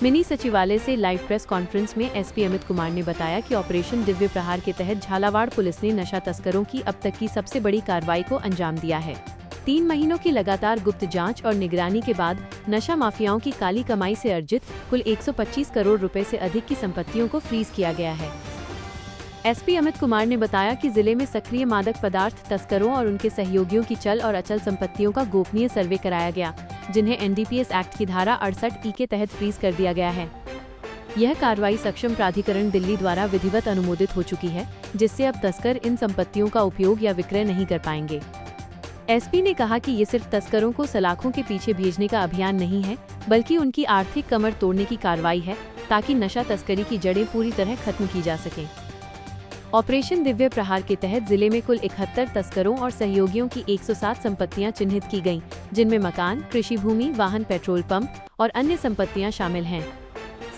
Mini सचिवालय से live press conference में एसपी अमित कुमार ने बताया कि ऑपरेशन दिव्य प्रहार के तहत झालावाड़ पुलिस ने नशा तस्करों की अब तक की सबसे बड़ी कार्रवाई को अंजाम दिया है। 3 महीनों की लगातार गुप्त जांच और निगरानी के बाद नशा माफियाओं की काली कमाई से अर्जित कुल 125 करोड़ रुपए से अधिक की संपत्तियों को फ्रीज किया गया है। एसपी अमित कुमार ने बताया कि जिले में सक्रिय मादक पदार्थ तस्करों और उनके सहयोगियों की चल और अचल संपत्तियों का गोपनीय सर्वे कराया गया, जिन्हें एनडीपीएस एक्ट की धारा 68E के तहत फ्रीज कर दिया गया है। यह कार्रवाई सक्षम प्राधिकरण दिल्ली द्वारा विधिवत अनुमोदित हो चुकी है, जिससे अब तस्कर इन संपत्तियों का उपयोग या विक्रय नहीं कर पाएंगे। एसपी ने कहा कि ये सिर्फ तस्करों को सलाखों के पीछे भेजने का अभियान नहीं है, बल्कि उनकी आर्थिक कमर तोड़ने की कार्रवाई है, ताकि नशा तस्करी की जड़ें पूरी तरह खत्म की जा सकें। ऑपरेशन दिव्य प्रहार के तहत जिले में कुल 71 तस्करों और सहयोगियों की 107 संपत्तियां चिन्हित की गईं, जिनमें मकान, कृषि भूमि, वाहन, पेट्रोल पंप और अन्य संपत्तियां शामिल हैं।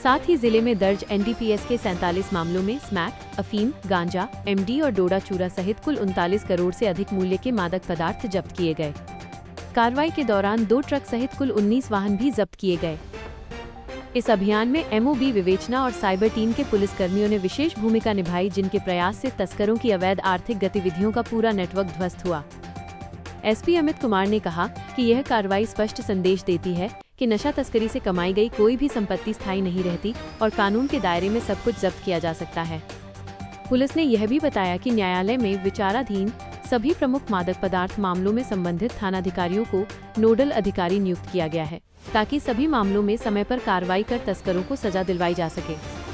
साथ ही जिले में दर्ज एनडीपीएस के 47 मामलों में स्मैक, अफीम, गांजा, एमडी और डोडा चूरा सहित कुल 39 करोड़ से अधिक मूल्य के मादक पदार्थ जब्त किए गए। कार्रवाई के दौरान 2 ट्रक सहित कुल 19 वाहन भी जब्त किए गए। इस अभियान में एमओबी विवेचना और साइबर टीम के पुलिसकर्मियों ने विशेष भूमिका निभाई, जिनके प्रयास से तस्करों की अवैध आर्थिक गतिविधियों का पूरा नेटवर्क ध्वस्त हुआ। एसपी अमित कुमार ने कहा कि यह कार्रवाई स्पष्ट संदेश देती है कि नशा तस्करी से कमाई गई कोई भी संपत्ति स्थायी नहीं रहती और कानून के दायरे में सब कुछ जब्त किया जा सकता है। पुलिस ने यह भी बताया कि न्यायालय में विचाराधीन सभी प्रमुख मादक पदार्थ मामलों में संबंधित थानाधिकारियों को नोडल अधिकारी नियुक्त किया गया है, ताकि सभी मामलों में समय पर कार्रवाई कर तस्करों को सजा दिलवाई जा सके।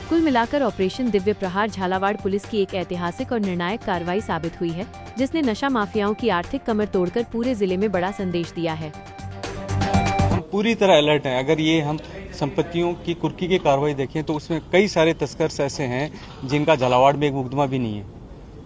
कुल मिलाकर ऑपरेशन दिव्य प्रहार झालावाड़ पुलिस की एक ऐतिहासिक और निर्णायक कार्रवाई साबित हुई है, जिसने नशा माफियाओं की आर्थिक कमर तोड़कर पूरे जिले में बड़ा संदेश दिया है। हम पूरी तरह अलर्ट हैं। अगर ये हम संपत्तियों की कुर्की की कार्रवाई देखें तो उसमें कई सारे तस्कर ऐसे हैं जिनका झालावाड़ में एक मुकदमा भी नहीं है,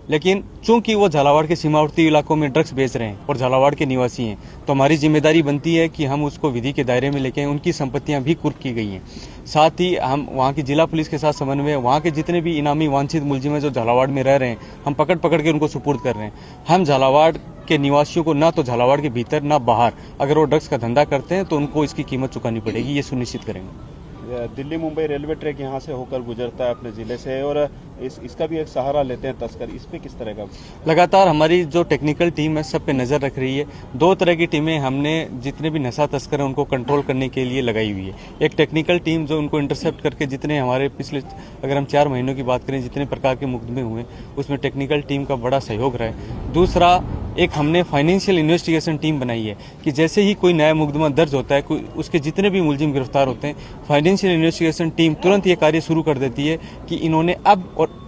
लेकिन चूंकि वो झालावाड़ के सीमावर्ती इलाकों में ड्रग्स बेच रहे हैं और झालावाड़ के निवासी हैं, तो हमारी जिम्मेदारी बनती है कि हम उसको विधि के दायरे में लेके आएं। उनकी संपत्तियां भी कुर्क की गई हैं। साथ ही हम वहाँ की जिला पुलिस के साथ समन्वय, वहाँ के जितने भी इनामी वांछित मुलजिम हैं जो झालावाड़ में रह रहे हैं, हम पकड़ के उनको सुपुर्द कर रहे हैं। हम झालावाड़ के निवासियों को ना तो झालावाड़ के भीतर ना बाहर अगर वो ड्रग्स का धंधा करते हैं तो उनको इसकी कीमत चुकानी पड़ेगी, ये सुनिश्चित करेंगे। दिल्ली मुंबई रेलवे ट्रैक यहाँ से होकर गुजरता है अपने जिले से, और इसका भी एक सहारा लेते हैं तस्कर। इस पे किस तरह का? लगातार हमारी जो टेक्निकल टीम है सब पे नजर रख रही है। 2 तरह की टीमें हमने जितने भी नशा तस्कर हैं उनको कंट्रोल करने के लिए लगाई हुई है। एक टेक्निकल टीम जो उनको इंटरसेप्ट करके जितने हमारे पिछले अगर हम 4 महीनों की बात करें जितने प्रकार के मुकदमे हुए उसमें टेक्निकल टीम का बड़ा सहयोग रहा है। दूसरा, एक हमने फाइनेंशियल इन्वेस्टिगेशन टीम बनाई है कि जैसे ही कोई नया मुकदमा दर्ज होता है, उसके जितने भी मुलजिम गिरफ्तार होते हैं, फाइनेंशियल इन्वेस्टिगेशन टीम तुरंत ये कार्य शुरू कर देती है कि इन्होंने अब और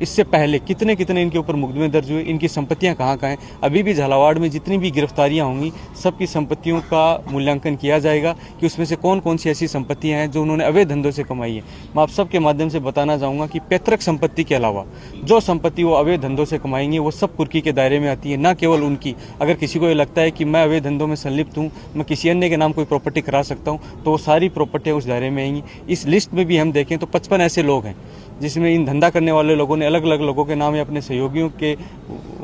इससे पहले कितने इनके ऊपर मुकदमे दर्ज हुए, इनकी संपत्तियां कहाँ हैं। अभी भी झालावाड़ में जितनी भी गिरफ्तारियां होंगी सबकी संपत्तियों का मूल्यांकन किया जाएगा कि उसमें से कौन सी ऐसी संपत्तियां हैं जो उन्होंने अवैध धंधों से कमाई है। मैं आप सबके माध्यम से बताना चाहूँगा कि पैतृक संपत्ति के अलावा जो संपत्ति वो अवैध धंधों से कमाएंगे वो सब कुर्की के दायरे में आती है, न केवल उनकी। अगर किसी को ये लगता है कि मैं अवैध धंधों में संलिप्त हूँ, मैं किसी अन्य के नाम कोई प्रॉपर्टी करा सकता हूँ, तो वो सारी प्रॉपर्टियाँ उस दायरे में आएंगी। इस लिस्ट में भी हम देखें तो 55 ऐसे लोग हैं जिसमें इन धंधा करने वाले लोगों ने अलग अलग लोगों के नाम या अपने सहयोगियों के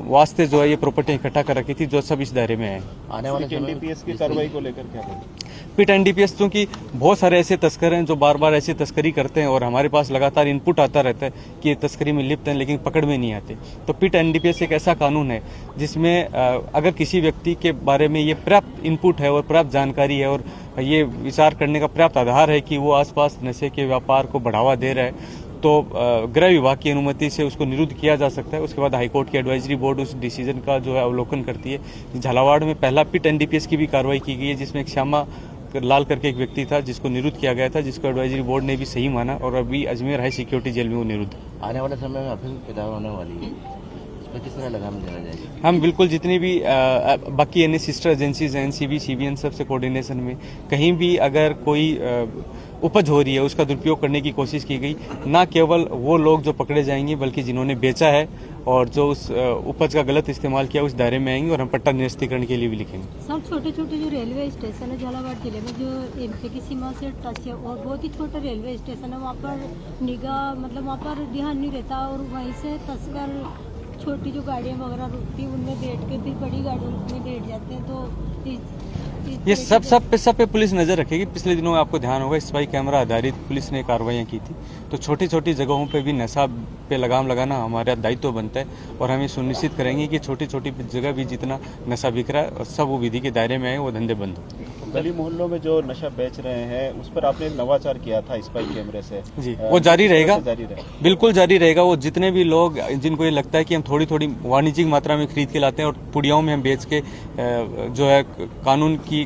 वास्ते जो है ये प्रॉपर्टी इकट्ठा कर रखी थी, जो सब इस दायरे में है। आने वाले एनडीपीएस की कार्रवाई को लेकर क्या बोलेंगे? पिट एनडीपीएस क्योंकि बहुत सारे ऐसे तस्कर हैं जो बार ऐसी तस्करी करते हैं और हमारे पास लगातार इनपुट आता रहता है कि ये तस्करी में लिप्त हैं लेकिन पकड़ में नहीं आते। तो पिट एनडीपीएस एक ऐसा कानून है जिसमें अगर किसी व्यक्ति के बारे में ये पर्याप्त इनपुट है और पर्याप्त जानकारी है और ये विचार करने का पर्याप्त आधार है कि वो आसपास नशे के व्यापार को बढ़ावा दे रहा है, तो गृह विभाग की अनुमति से उसको निरुद्ध किया जा सकता है। उसके बाद हाईकोर्ट की एडवाइजरी बोर्ड उस डिसीजन का जो है अवलोकन करती है। झालावाड़ में पहला पिट एनडीपीएस की भी कार्रवाई की गई है, जिसमें एक श्यामा लाल करके एक व्यक्ति था जिसको निरुद्ध किया गया था, जिसको एडवाइजरी बोर्ड ने भी सही माना और अभी अजमेर हाई सिक्योरिटी जेल में वो निरुद्ध। आने वाले समय में अफीम पैदा होने वाली है, इस पर किस तरह लगाम देना जाएगी? हम बिल्कुल जितनी भी बाकी अन्य सिस्टर एजेंसीज हैं, एनसीबी, सीबीएन, सबसे कोऑर्डिनेशन में कहीं भी अगर कोई उपज हो रही है उसका दुरुपयोग करने की कोशिश की गई, न केवल वो लोग जो पकड़े जाएंगे बल्कि जिन्होंने बेचा है और जो उस उपज का गलत इस्तेमाल किया उस दायरे में आएंगे और हम पट्टा निरस्तीकरण के लिए भी लिखेंगे। सब छोटे जो रेलवे स्टेशन है झालावाड़ जिले में जो एमपी की सीमा से टच है और बहुत ही छोटा रेलवे स्टेशन है, वहाँ पर निगाह मतलब वहाँ पर ध्यान नहीं रहता और वहीं से तस्कर छोटी जो गाड़ियाँ वगैरह रुकती हैं उनमें बैठ के फिर बड़ी गाड़ियों में बैठ जाते हैं। तो ये सब पे पुलिस नजर रखेगी। पिछले दिनों में आपको ध्यान होगा स्पाई कैमरा आधारित पुलिस ने कार्रवाइयां की थी, तो छोटी छोटी जगहों पे भी नशा पे लगाम लगाना हमारा दायित्व बनता है और हम ये सुनिश्चित करेंगे कि छोटी छोटी जगह भी जितना नशा बिक रहा है सब वो विधि के दायरे में आए, वो धंधे बंद हो। गली मोहल्लों में जो नशा बेच रहे हैं उस पर आपने एक नवाचार किया था स्पाई कैमरे से, जी वो जारी रहेगा, जारी रहेगा, बिल्कुल जारी रहेगा। वो जितने भी लोग जिनको ये लगता है कि हम थोड़ी थोड़ी वाणिज्यिक मात्रा में खरीद के लाते हैं और पुड़ियाओं में हम बेच के जो है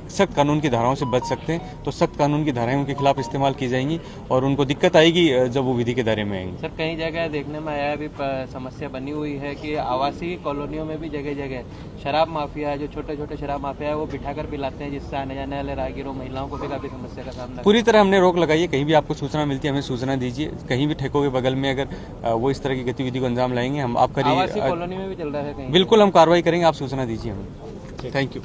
सख्त कानून की धाराओं से बच सकते हैं, तो सख्त कानून की धाराएं उनके खिलाफ इस्तेमाल की जाएंगी और उनको दिक्कत आएगी जब वो विधि के दायरे में आएंगे। सर कई जगह देखने में आया अभी समस्या बनी हुई है कि आवासीय कॉलोनियों में भी जगह जगह शराब माफिया है, जो छोटे छोटे शराब माफिया है वो बिठाकर पिलाते हैं, जिससे आने जाने वाले राहगीरों महिलाओं को भी काफी समस्या का सामना। पूरी तरह हमने रोक लगाई है। कहीं भी आपको सूचना मिलती है हमें सूचना दीजिए। कहीं भी ठेकों के बगल में अगर वो इस तरह की गतिविधि को अंजाम लाएंगे हम आपका आवासीय कॉलोनी में भी चल रहा है कहीं, बिल्कुल हम कार्रवाई करेंगे। आप सूचना दीजिए हमें। Thank you.